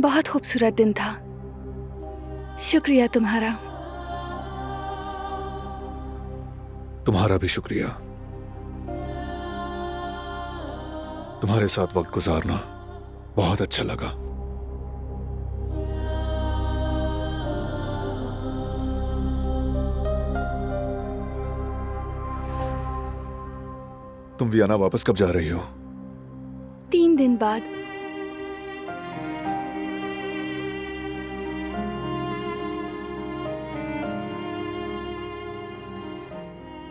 बहुत खूबसूरत दिन था। शुक्रिया तुम्हारा। तुम्हारा भी शुक्रिया। तुम्हारे साथ वक्त गुजारना बहुत अच्छा लगा। तुम वियना वापस कब जा रही हो? 3 दिन बाद।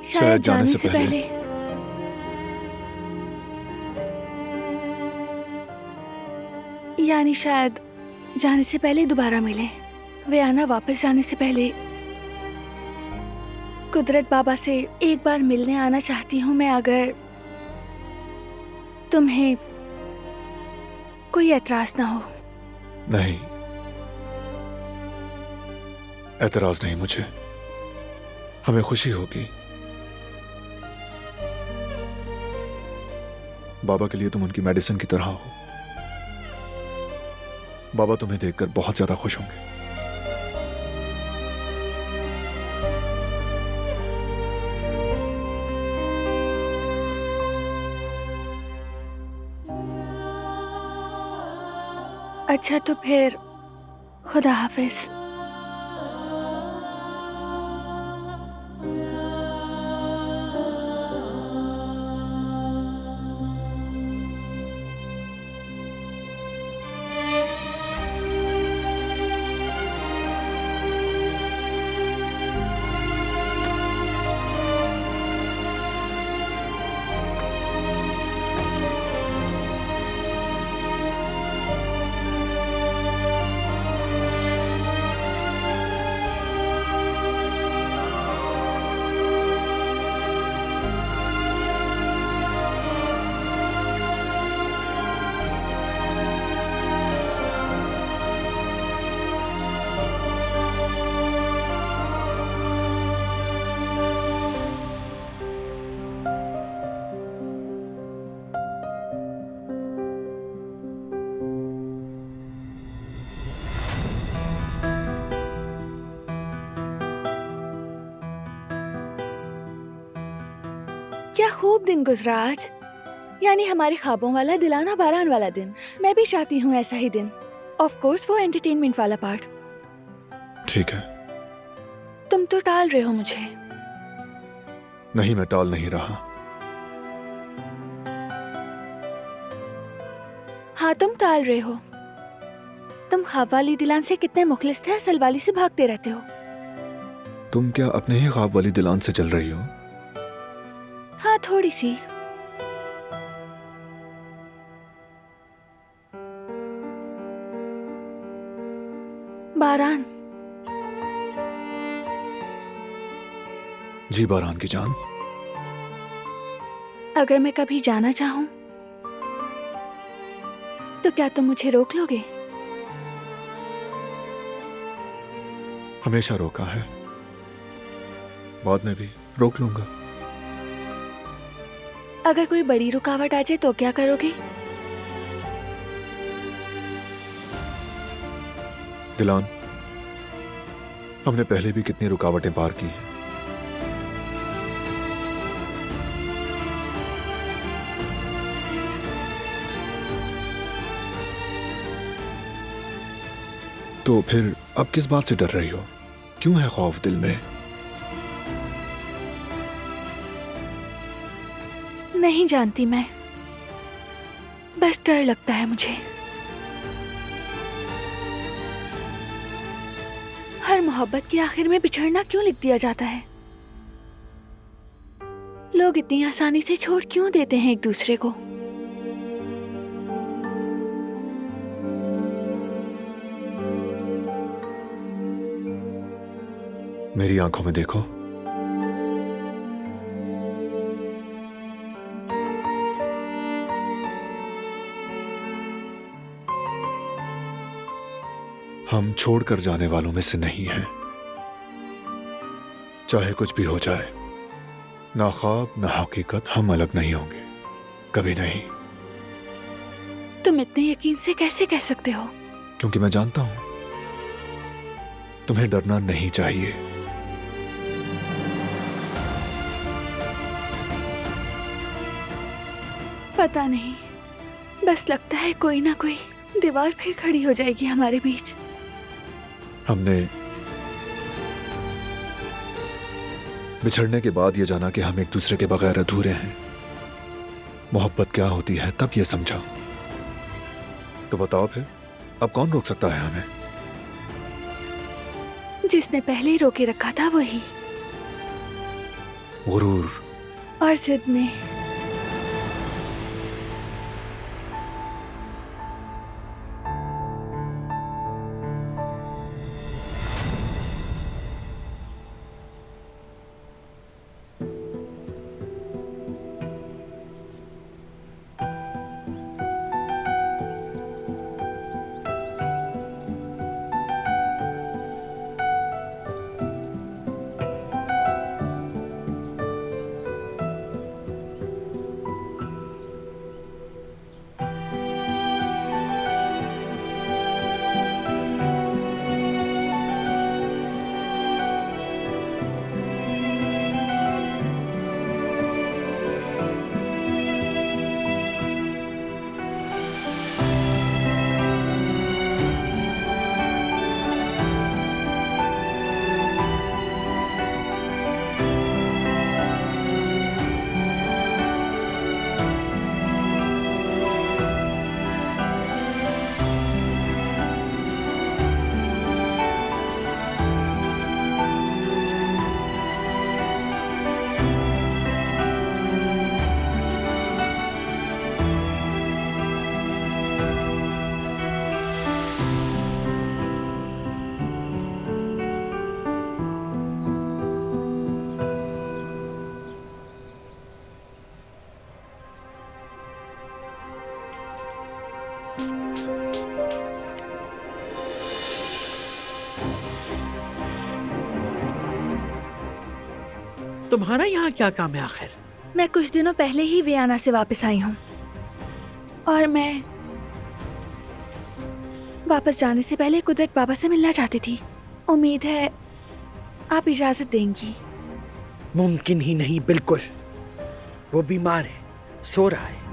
शायद जाने से पहले। यानी शायद जाने से पहले दोबारा मिले। वियना वापस जाने से पहले कुदरत बाबा से एक बार मिलने आना चाहती हूँ मैं, अगर तुम्हें कोई एतराज ना हो। नहीं, एतराज नहीं मुझे। हमें खुशी होगी। बाबा के लिए तुम उनकी मेडिसिन की तरह हो। बाबा तुम्हें देखकर बहुत ज्यादा खुश होंगे। अच्छा तो फिर खुदा हाफिज। क्या खूब दिन गुजरा आज। यानी हमारे ख्वाबों वाला दिलाना बारान वाला दिन। मैं भी चाहती हूँ ऐसा ही दिन। ऑफ कोर्स वो एंटरटेनमेंट वाला पार्ट। ठीक है। तुम तो टाल रहे हो मुझे। नहीं, मैं टाल नहीं रहा। हाँ तुम टाल रहे हो। तुम ख्वाब वाली दिलान से कितने मुखलिस थे, असल वाली से भागते रहते हो। तुम क्या अपने ही ख्वाब वाली दिलान से चल रही हो? हाँ थोड़ी सी। बारान। जी बारान की जान। अगर मैं कभी जाना चाहूं तो क्या तुम मुझे रोक लोगे? हमेशा रोका है, बाद में भी रोक लूंगा। अगर कोई बड़ी रुकावट आ जाए तो क्या करोगे? दिलान, हमने पहले भी कितनी रुकावटें पार की हैं। तो फिर अब किस बात से डर रही हो? क्यों है खौफ दिल में? नहीं जानती मैं, बस डर लगता है मुझे। हर मोहब्बत के आखिर में बिछड़ना क्यों लिख दिया जाता है? लोग इतनी आसानी से छोड़ क्यों देते हैं एक दूसरे को? मेरी आंखों में देखो। हम छोड़कर जाने वालों में से नहीं हैं। चाहे कुछ भी हो जाए, ना ख्वाब ना हकीकत, हम अलग नहीं होंगे, कभी नहीं। तुम इतने यकीन से कैसे कह सकते हो? क्योंकि मैं जानता हूं तुम्हें डरना नहीं चाहिए। पता नहीं, बस लगता है कोई ना कोई दीवार फिर खड़ी हो जाएगी हमारे बीच। हमने बिछड़ने के बाद ये जाना कि हम एक दूसरे के बगैर अधूरे हैं। मोहब्बत क्या होती है तब ये समझा। तो बताओ फिर, अब कौन रोक सकता है हमें? जिसने पहले ही रोके रखा था वही, गुरूर। और जिद ने। तुम्हारा यहाँ क्या काम है आखिर? मैं कुछ दिनों पहले ही वियना से वापस आई हूँ और मैं वापस जाने से पहले कुदरत बाबा से मिलना चाहती थी। उम्मीद है आप इजाजत देंगी। मुमकिन ही नहीं, बिल्कुल। वो बीमार है, सो रहा है।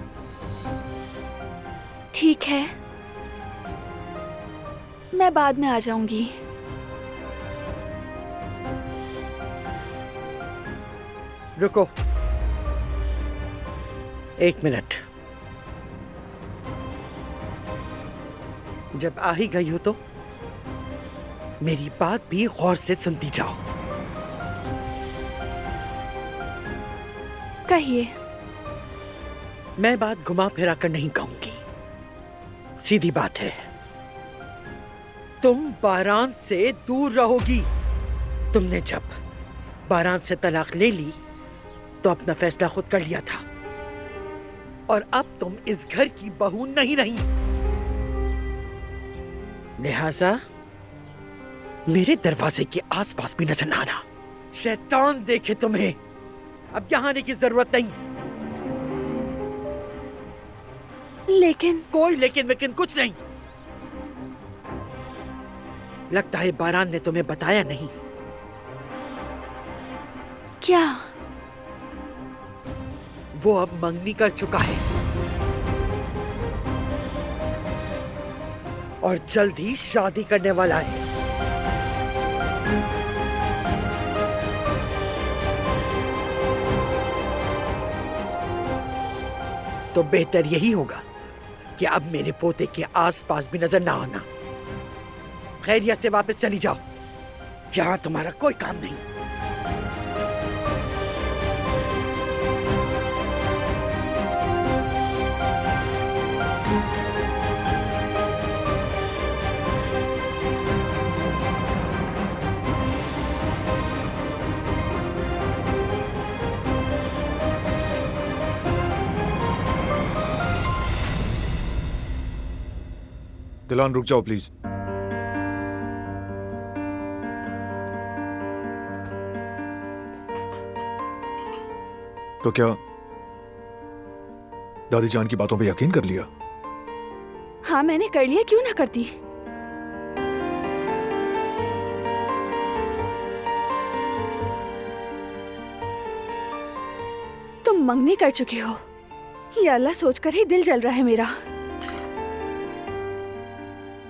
ठीक है, मैं बाद में आ जाऊंगी। रुको 1 मिनट। जब आ ही गई हो तो मेरी बात भी गौर से सुनती जाओ। कहिए। मैं बात घुमा फिरा कर नहीं कहूंगी, सीधी बात है। तुम बारान से दूर रहोगी। तुमने जब बारान से तलाक ले ली तो अपना फैसला खुद कर लिया था, और अब तुम इस घर की बहू नहीं रही। लिहाजा मेरे दरवाजे के आसपास भी नजर न आना। शैतान देखे तुम्हें। अब यहाँ आने की जरूरत नहीं। लेकिन कोई लेकिन वेकिन कुछ नहीं। लगता है बारान ने तुम्हें बताया नहीं। क्या? वो अब मंगनी कर चुका है और जल्द ही शादी करने वाला है। तो बेहतर यही होगा कि अब मेरे पोते के आसपास भी नजर ना आना। खैरियत से वापस चली जाओ, यहां तुम्हारा कोई काम नहीं। दिलान रुक जाओ प्लीज। तो क्या दादी जान की बातों पे यकीन कर लिया? हाँ, मैंने कर लिया, क्यों ना करती। तुम मंगनी कर चुके हो। ये अल्लाह सोचकर ही दिल जल रहा है मेरा।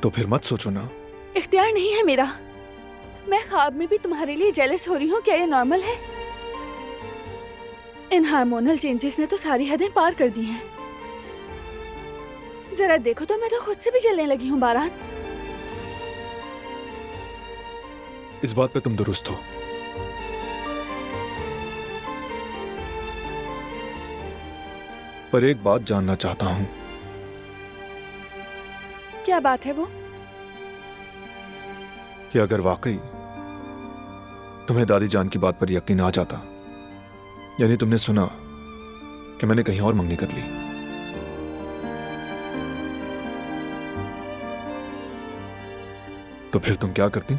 तो फिर मत सोचो ना। इख्तियार नहीं है मेरा। मैं ख्वाब में भी तुम्हारे लिए जेलस हो रही हूँ। क्या ये नॉर्मल है? इन हार्मोनल चेंजेस ने तो सारी हदें पार कर दी हैं। जरा देखो तो मैं तो खुद से भी जलने लगी हूँ बारान। इस बात पे तुम दुरुस्त हो। पर एक बात जानना चाहता हूं। क्या बात है वो? कि अगर वाकई तुम्हें दादी जान की बात पर यकीन आ जाता, यानी तुमने सुना कि मैंने कहीं और मंगनी कर ली, तो फिर तुम क्या करती?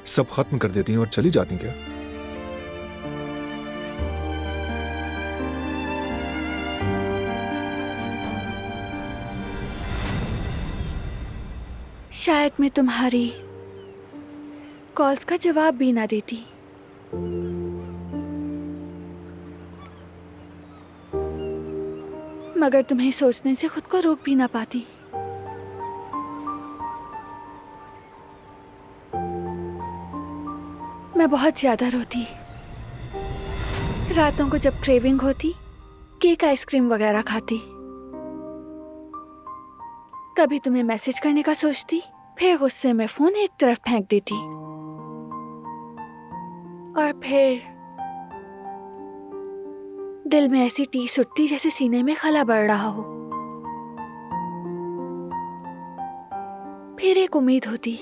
सब खत्म कर देती और चली जाती क्या? शायद मैं तुम्हारी कॉल्स का जवाब भी ना देती। मगर तुम्हें सोचने से खुद को रोक भी ना पाती। मैं बहुत ज्यादा रोती। रातों को जब क्रेविंग होती, केक आइसक्रीम वगैरह खाती। कभी तुम्हें मैसेज करने का सोचती, फिर गुस्से में फोन एक तरफ फेंक देती। और फिर दिल में ऐसी टीस उठती जैसे सीने में खला बढ़ रहा हो। फिर एक उम्मीद होती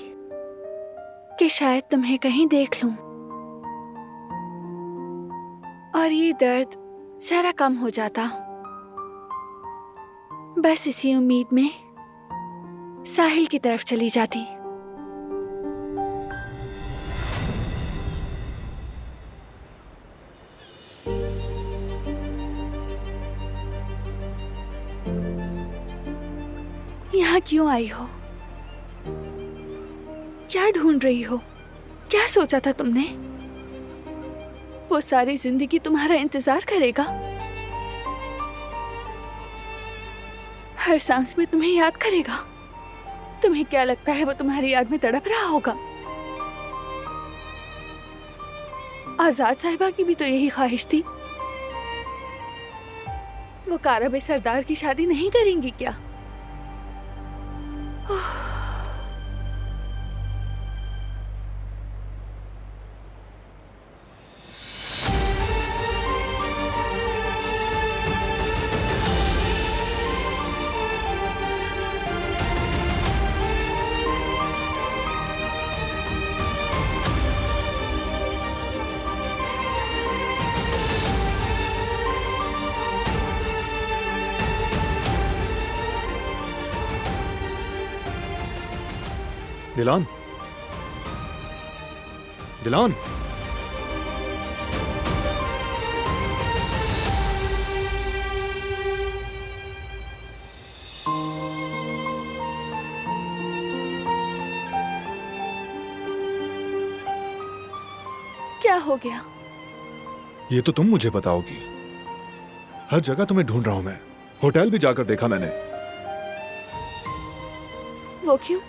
कि शायद तुम्हें कहीं देख लूं और ये दर्द जरा कम हो जाता। बस इसी उम्मीद में साहिल की तरफ चली जाती। यहाँ क्यों आई हो? क्या ढूंढ रही हो? क्या सोचा था तुमने? वो सारी जिंदगी तुम्हारा इंतजार करेगा? हर सांस में तुम्हें याद करेगा? तुम्हें क्या लगता है वो तुम्हारी याद में तड़प रहा होगा? आजाद साहिबा की भी तो यही ख्वाहिश थी। वो कारब सरदार की शादी नहीं करेंगी क्या? दिलान, दिलान, क्या हो गया? ये तो तुम मुझे बताओगी। हर जगह तुम्हें ढूंढ रहा हूं मैं। होटल भी जाकर देखा मैंने। वो क्यों?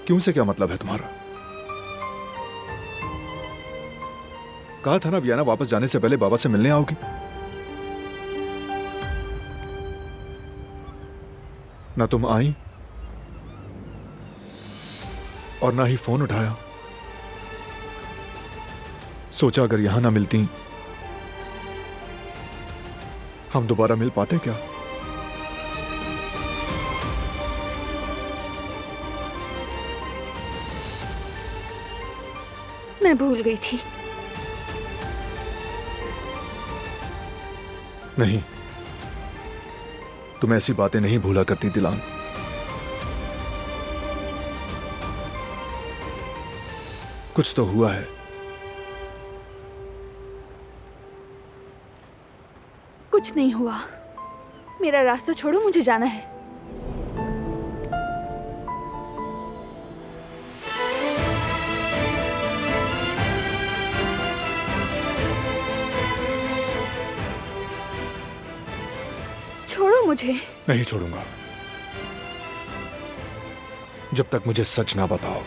क्यों से क्या मतलब है तुम्हारा? कहा था ना वियना वापस जाने से पहले बाबा से मिलने आओगी। ना तुम आई और ना ही फोन उठाया। सोचा अगर यहां ना मिलती हम दोबारा मिल पाते क्या? मैं भूल गई थी। नहीं, तुम ऐसी बातें नहीं भूला करती दिलान। कुछ तो हुआ है। कुछ नहीं हुआ। मेरा रास्ता छोड़ो, मुझे जाना है। छोड़ो मुझे। नहीं छोड़ूंगा जब तक मुझे सच ना बताओ।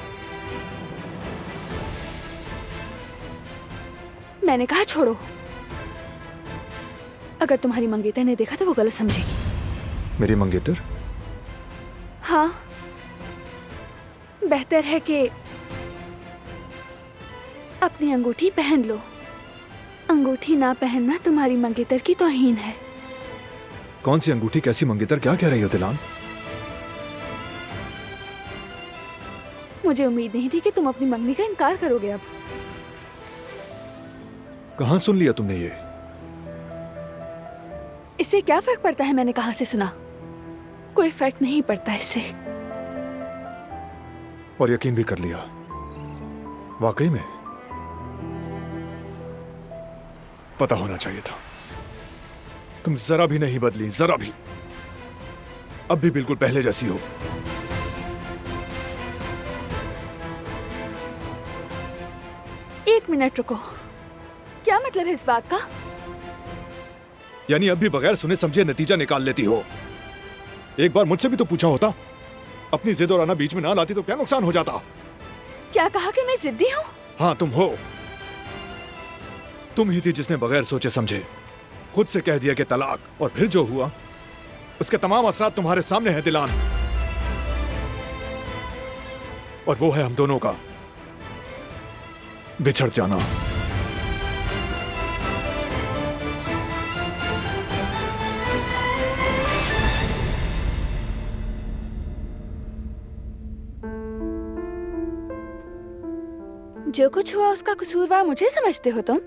मैंने कहा छोड़ो। अगर तुम्हारी मंगेतर ने देखा तो वो गलत समझेगी। मेरी मंगेतर? हाँ, बेहतर है कि अपनी अंगूठी पहन लो। अंगूठी ना पहनना तुम्हारी मंगेतर की तौहीन है। कौन सी अंगूठी, कैसी मंगेतर, क्या कह रही हो दिलान? मुझे उम्मीद नहीं थी कि तुम अपनी मंगनी का इनकार करोगे। अब कहां सुन लिया तुमने ये? इससे क्या फर्क पड़ता है मैंने कहां से सुना? कोई फर्क नहीं पड़ता इससे। और यकीन भी कर लिया? वाकई में? पता होना चाहिए था। तुम जरा भी नहीं बदली, जरा भी। अब भी बिल्कुल पहले जैसी हो। एक मिनट रुको, क्या मतलब है इस बात का? यानी अब भी बगैर सुने समझे नतीजा निकाल लेती हो। एक बार मुझसे भी तो पूछा होता। अपनी जिद और आना बीच में ना लाती तो क्या नुकसान हो जाता? क्या कहा कि मैं जिद्दी हूँ? हाँ तुम हो। तुम ही थी जिसने बगैर सोचे समझे खुद से कह दिया कि तलाक, और फिर जो हुआ उसके तमाम असरात तुम्हारे सामने हैं दिलान। और वो है हम दोनों का बिछड़ जाना। जो कुछ हुआ उसका कसूरवार मुझे समझते हो तुम?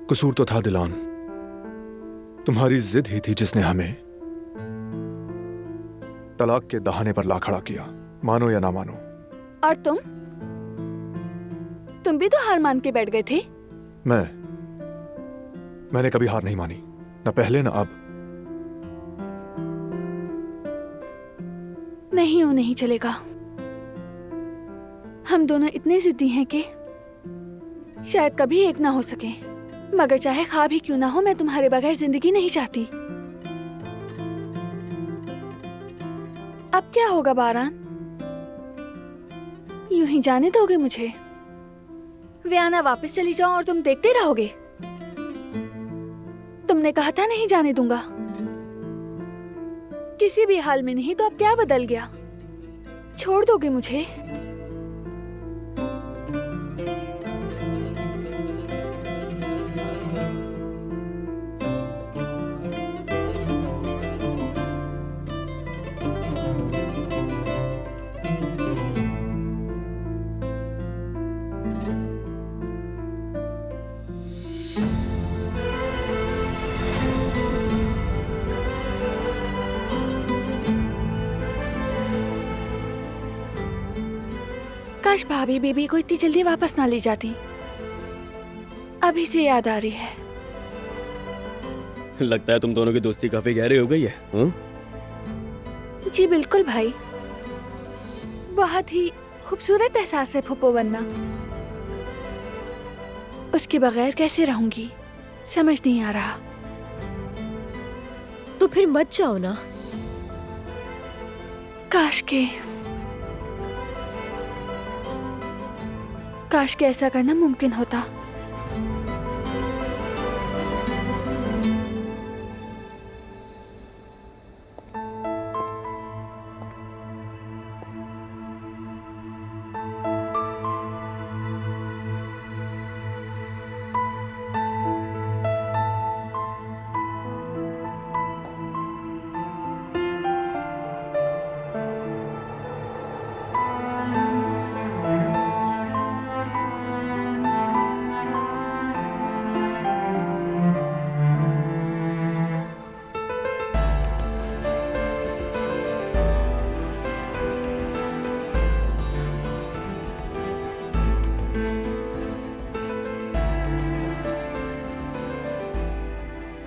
कसूर तो था दिलान। तुम्हारी जिद ही थी जिसने हमें तलाक के दहाने पर ला खड़ा किया, मानो या ना मानो। और तुम भी तो हार मान के बैठ गए थे। मैंने कभी हार नहीं मानी, न पहले न अब। नहीं, वो नहीं चलेगा। हम दोनों इतने जिद्दी हैं कि शायद कभी एक ना हो सके। मगर चाहे ख्वाब ही क्यों ना हो, मैं तुम्हारे बगैर जिंदगी नहीं चाहती। अब क्या होगा बारान? यूं ही जाने दोगे मुझे? वियाना वापस चली जाऊं और तुम देखते रहोगे? तुमने कहा था नहीं जाने दूंगा। किसी भी हाल में नहीं, तो अब क्या बदल गया? छोड़ दोगे मुझे? काश भाभी बेबी को इतनी जल्दी वापस ना ले जाती। अभी से याद आ रही है। लगता है तुम दोनों की दोस्ती काफी गहरी हो गई है। जी बिल्कुल भाई, बहुत ही खूबसूरत एहसास है फुप्पो बनना। उसके बगैर कैसे रहूंगी समझ नहीं आ रहा। तो फिर मत जाओ ना। काश के ऐसा करना मुमकिन होता।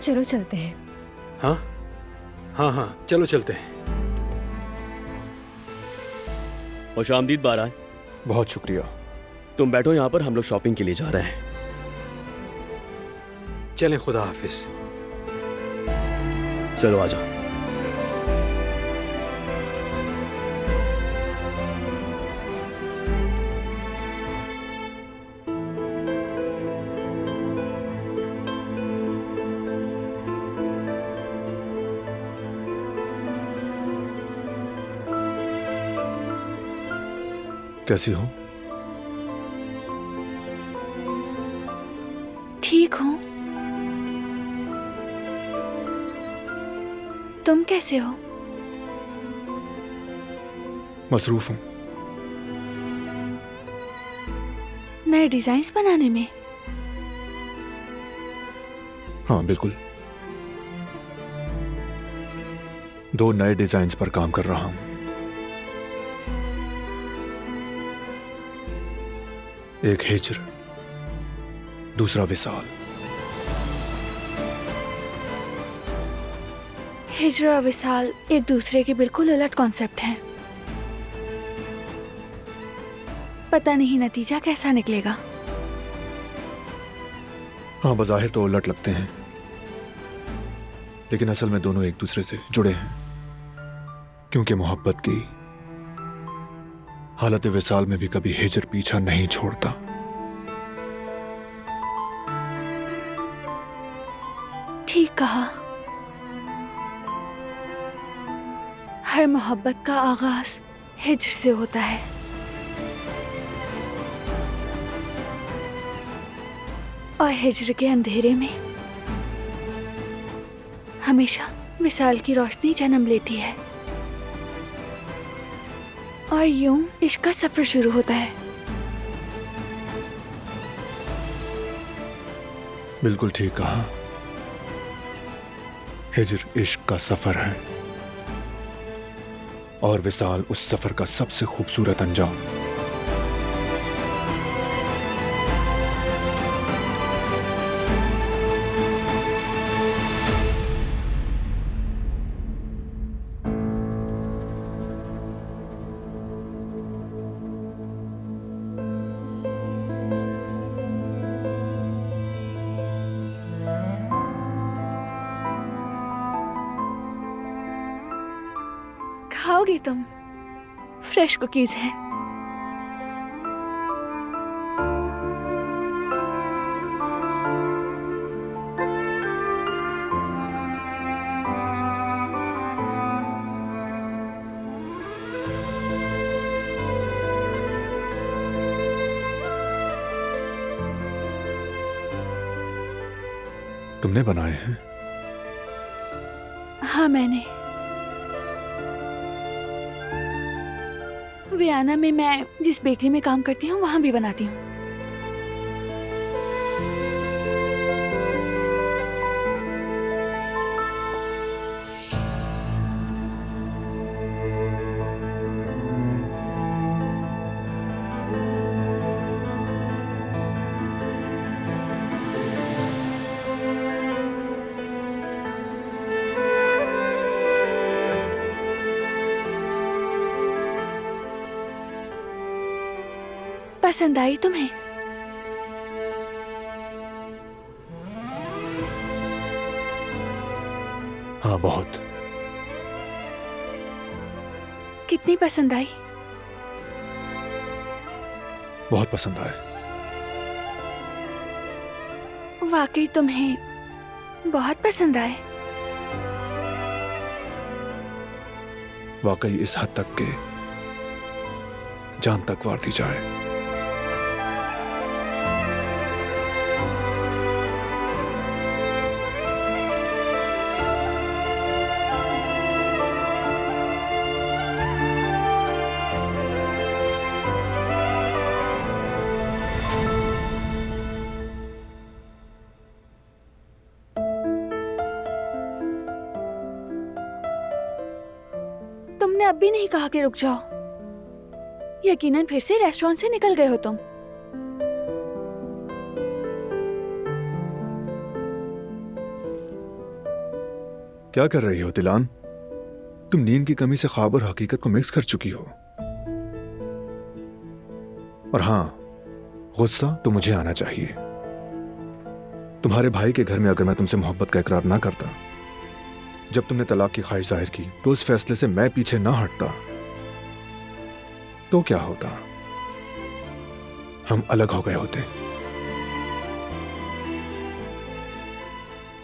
चलो चलते हैं। हाँ हाँ हाँ चलो चलते हैं। खुशामदीद बारान। बहुत शुक्रिया। तुम बैठो यहाँ पर, हम लोग शॉपिंग के लिए जा रहे हैं। चलें, खुदा हाफिज। चलो आ जाओ। कैसी हो? ठीक हूँ। तुम कैसे हो? मसरूफ हूं। नए डिजाइन्स बनाने में? हाँ बिल्कुल, 2 नए डिजाइन्स पर काम कर रहा हूं। एक हिज्र, दूसरा विसाल। हिज्र और विसाल एक दूसरे के बिल्कुल उलट कॉन्सेप्ट हैं। पता नहीं नतीजा कैसा निकलेगा। हाँ, बज़ाहिर तो उलट लगते हैं, लेकिन असल में दोनों एक दूसरे से जुड़े हैं, क्योंकि मोहब्बत की हालत विसाल में भी कभी हिज्र पीछा नहीं छोड़ता। ठीक कहा। हर मोहब्बत का आगाज हिज्र से होता है। और हिज्र के अंधेरे में हमेशा विसाल की रोशनी जन्म लेती है, और यूं इश्क का सफर शुरू होता है। बिल्कुल ठीक कहा। हिज्र इश्क का सफर है और विसाल उस सफर का सबसे खूबसूरत अंजाम। खाओगी तुम? फ्रेश कुकीज हैं। तुमने बनाए हैं? हाँ, मैंने। वियना में मैं जिस बेकरी में काम करती हूँ वहां भी बनाती हूँ। पसंद आई तुम्हें? हाँ, बहुत। कितनी पसंद आई? बहुत पसंद आए। वाकई तुम्हें बहुत पसंद आए। वाकई इस हद तक के जान तक वार दी जाए। तुमने अब भी नहीं कहा कि रुक जाओ। यकीनन फिर से रेस्टोरेंट से निकल गए हो तुम। क्या कर रही हो दिलान? तुम नींद की कमी से ख्वाब और हकीकत को मिक्स कर चुकी हो। और हाँ, गुस्सा तो मुझे आना चाहिए। तुम्हारे भाई के घर में अगर मैं तुमसे मोहब्बत का इकरार ना करता, जब तुमने तलाक की ख्वाहिश जाहिर की तो उस फैसले से मैं पीछे ना हटता तो क्या होता? हम अलग हो गए होते।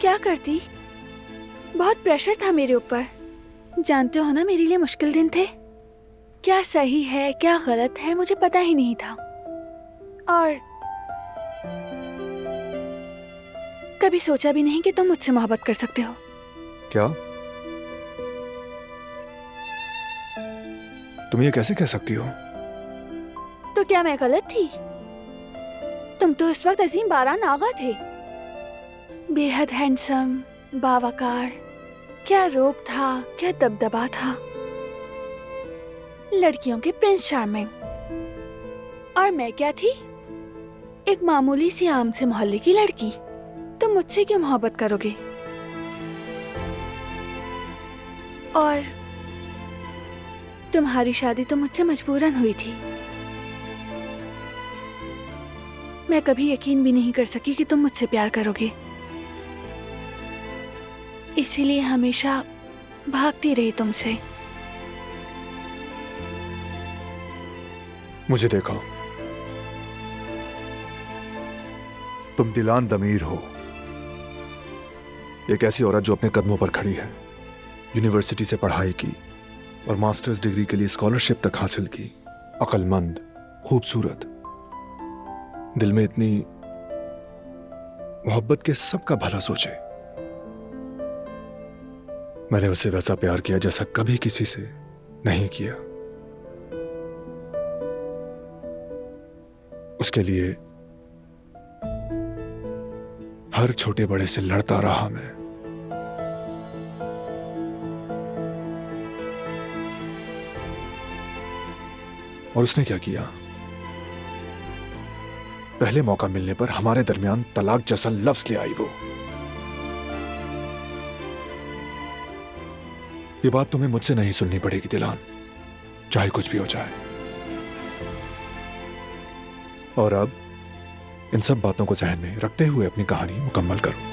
क्या करती? बहुत प्रेशर था मेरे ऊपर। जानते हो ना, मेरे लिए मुश्किल दिन थे। क्या सही है क्या गलत है मुझे पता ही नहीं था। और कभी सोचा भी नहीं कि तुम मुझसे मोहब्बत कर सकते हो। क्या तुम ये कैसे कह सकती हो? तो क्या मैं गलत थी? तुम तो इस वक्त अजीम बारान आगा थे, बेहद हैंडसम, बावकार। क्या रूप था, क्या दबदबा था, लड़कियों के प्रिंस चार्मिंग। और मैं क्या थी? एक मामूली सी आम से मोहल्ले की लड़की। तुम मुझसे क्यों मोहब्बत करोगे? और तुम्हारी शादी तो मुझसे मजबूरन हुई थी। मैं कभी यकीन भी नहीं कर सकी कि तुम मुझसे प्यार करोगे, इसीलिए हमेशा भागती रही तुमसे। मुझे देखो, तुम दिलान दमीर हो, एक ऐसी औरत जो अपने कदमों पर खड़ी है, यूनिवर्सिटी से पढ़ाई की और मास्टर्स डिग्री के लिए स्कॉलरशिप तक हासिल की, अक्लमंद, खूबसूरत, दिल में इतनी मोहब्बत के सबका भला सोचे। मैंने उससे वैसा प्यार किया जैसा कभी किसी से नहीं किया। उसके लिए हर छोटे बड़े से लड़ता रहा मैं। और उसने क्या किया? पहले मौका मिलने पर हमारे दरमियान तलाक जैसा लफ्ज ले आई वो। ये बात तुम्हें मुझसे नहीं सुननी पड़ेगी दिलान, चाहे कुछ भी हो जाए। और अब इन सब बातों को जहन में रखते हुए अपनी कहानी मुकम्मल करो।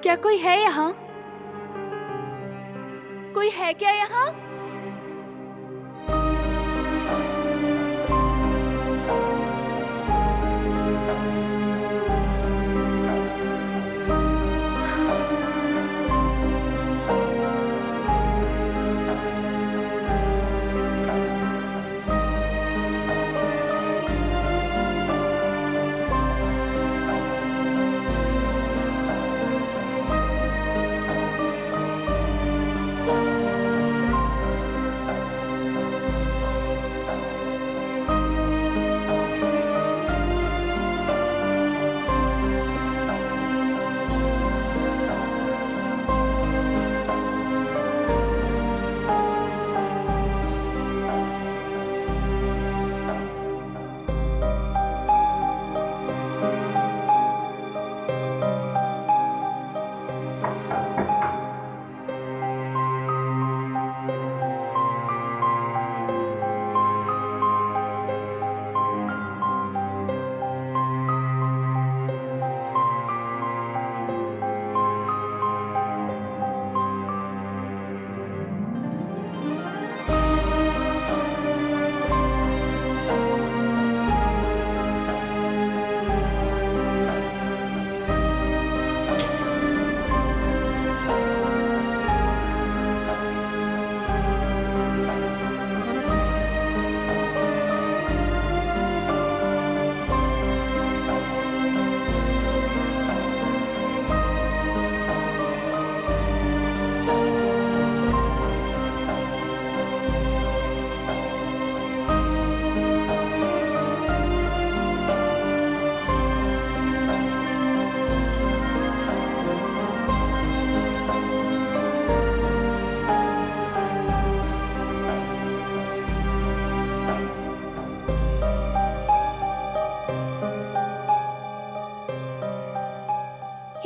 क्या कोई है यहाँ? कोई है क्या यहाँ?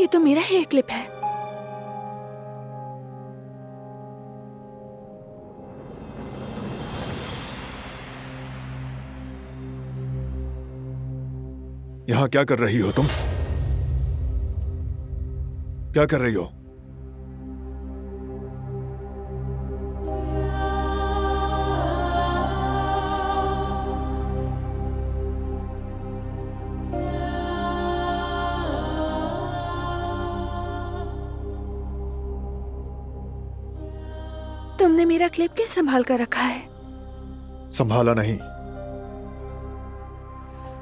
ये तो मेरा हेयर क्लिप है। यहां क्या कर रही हो तुम? क्या कर रही हो? तुमने मेरा क्लिप क्यों संभाल कर रखा है? संभाला नहीं,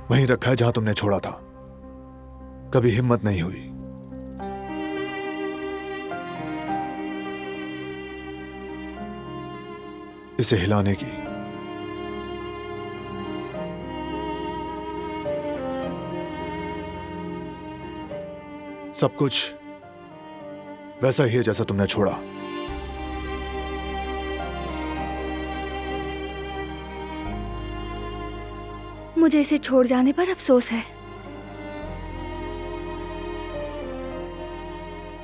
वहीं रखा है जहां तुमने छोड़ा था। कभी हिम्मत नहीं हुई। इसे हिलाने की। सब कुछ वैसा ही है जैसा तुमने छोड़ा। मुझे इसे छोड़ जाने पर अफसोस है।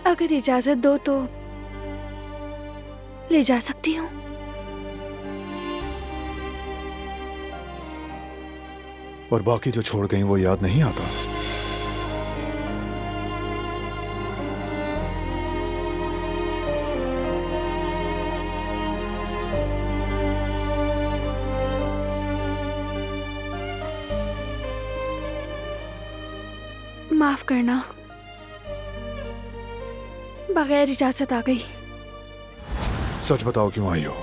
अगर इजाजत दो तो ले जा सकती हूँ। और बाकी जो छोड़ गई वो याद नहीं आता। माफ करना, बगैर इजाजत आ गई। सच बताओ क्यों आई हो?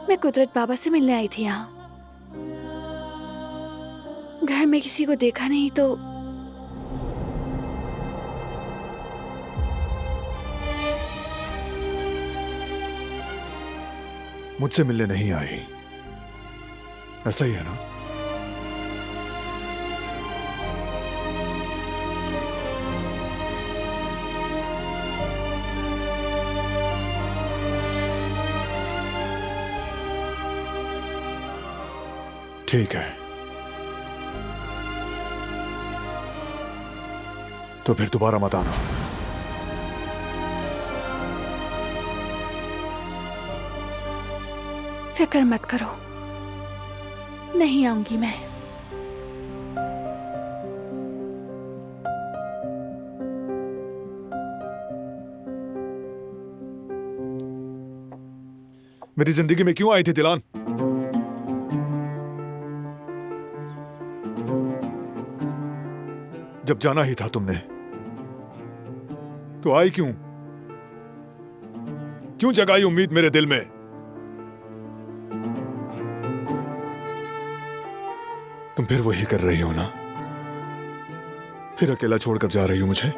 मैं कुदरत बाबा से मिलने आई थी। यहाँ घर में किसी को देखा नहीं तो मुझसे मिलने नहीं आई, ऐसा ही है ना? ठीक है, तो फिर दोबारा मत आना। फिक्र मत करो, नहीं आऊंगी मैं। मेरी जिंदगी में क्यों आई थी दिलान? जब जाना ही था तुमने तो आई क्यों? क्यों जगाई उम्मीद मेरे दिल में? तुम फिर वही कर रही हो ना? फिर अकेला छोड़कर जा रही हो मुझे?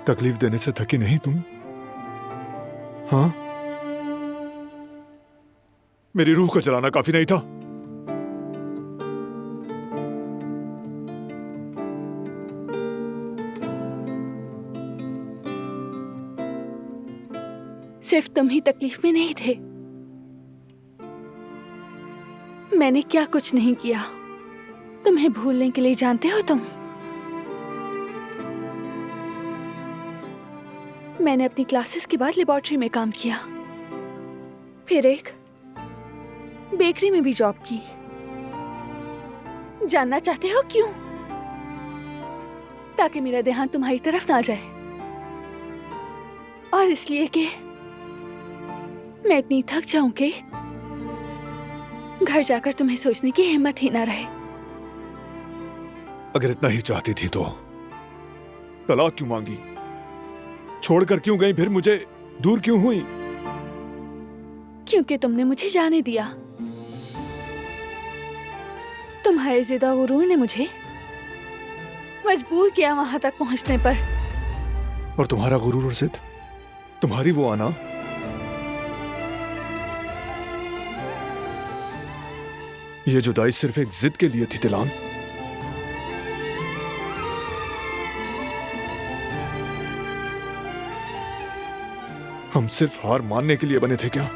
तकलीफ देने से थकी नहीं तुम? हाँ, मेरी रूह को जलाना काफी नहीं था? सिर्फ तुम ही तकलीफ में नहीं थे। मैंने क्या कुछ नहीं किया तुम्हें भूलने के लिए, जानते हो तुम? मैंने अपनी क्लासेस के बाद लेबोरेटरी में काम किया, फिर एक बेकरी में भी जॉब की। जानना चाहते हो क्यों? ताकि मेरा ध्यान तुम्हारी तरफ ना जाए, और इसलिए कि मैं इतनी थक जाऊं कि घर जाकर तुम्हें सोचने की हिम्मत ही ना रहे। अगर इतना ही चाहती थी तो तलाक क्यों मांगी? छोड़कर क्यों गई? फिर मुझे दूर क्यों हुई? क्योंकि तुमने मुझे जाने दिया। तुम्हारे ज़िदा गुरूर ने मुझे मजबूर किया वहां तक पहुंचने पर। और तुम्हारा गुरूर और जिद, तुम्हारी वो आना, ये जुदाई सिर्फ एक जिद के लिए थी दिलान। हम सिर्फ हार मानने के लिए बने थे क्या?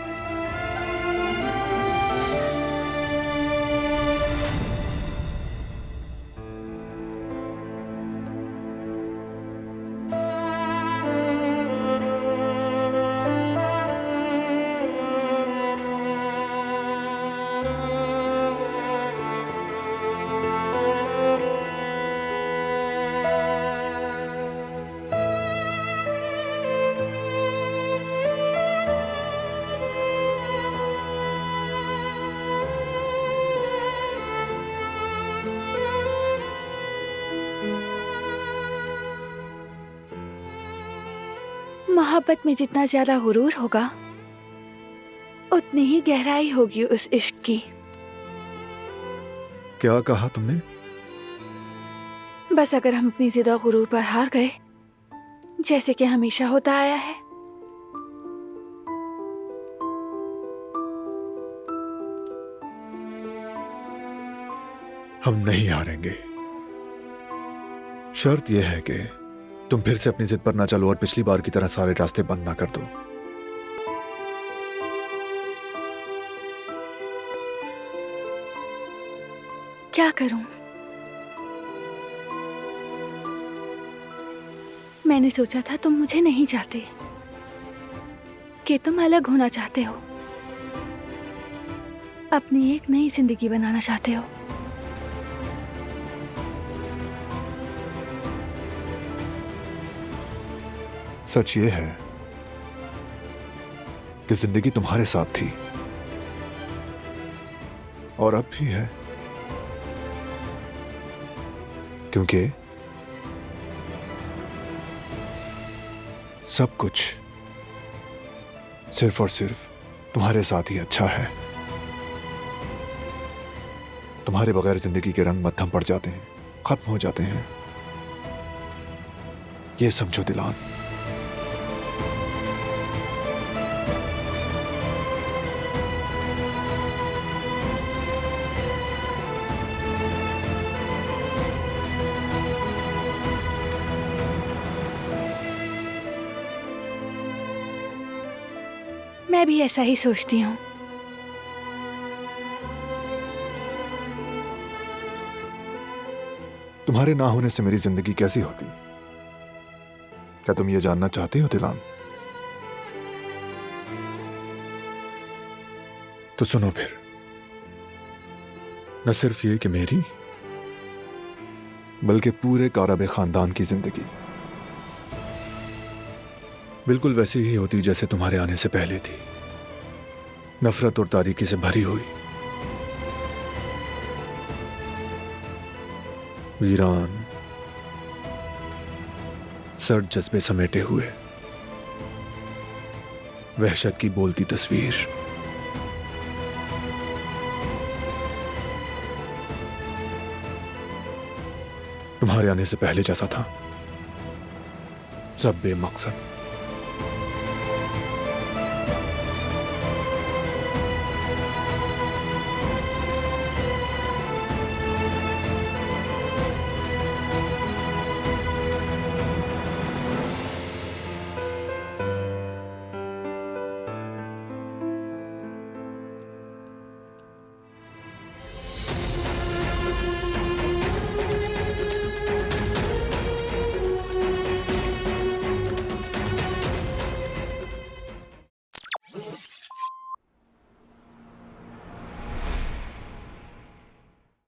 मोहब्बत में जितना ज्यादा गुरूर होगा उतनी ही गहराई होगी उस इश्क की। क्या कहा तुमने? बस अगर हम अपनी जिद और गुरूर पर हार गए, जैसे कि हमेशा होता आया है, हम नहीं हारेंगे। शर्त यह है कि तुम फिर से अपनी जिद पर ना चलो और पिछली बार की तरह सारे रास्ते बंद ना कर दो। क्या करूं? मैंने सोचा था तुम मुझे नहीं चाहते, कि तुम अलग होना चाहते हो, अपनी एक नई जिंदगी बनाना चाहते हो। सच ये है कि जिंदगी तुम्हारे साथ थी और अब भी है, क्योंकि सब कुछ सिर्फ और सिर्फ तुम्हारे साथ ही अच्छा है। तुम्हारे बगैर जिंदगी के रंग मद्धम पड़ जाते हैं, खत्म हो जाते हैं। ये समझो दिलान। मैं भी ऐसा ही सोचती हूँ। तुम्हारे ना होने से मेरी जिंदगी कैसी होती? क्या तुम ये जानना चाहते हो दिलान? तो सुनो फिर। न सिर्फ ये कि मेरी, बल्कि पूरे कारब खानदान की जिंदगी बिल्कुल वैसी ही होती जैसे तुम्हारे आने से पहले थी, नफरत और तारीकी से भरी हुई, वीरान, सर्द जज्बे समेटे हुए, वहशत की बोलती तस्वीर। तुम्हारे आने से पहले जैसा था, सब बेमकसद,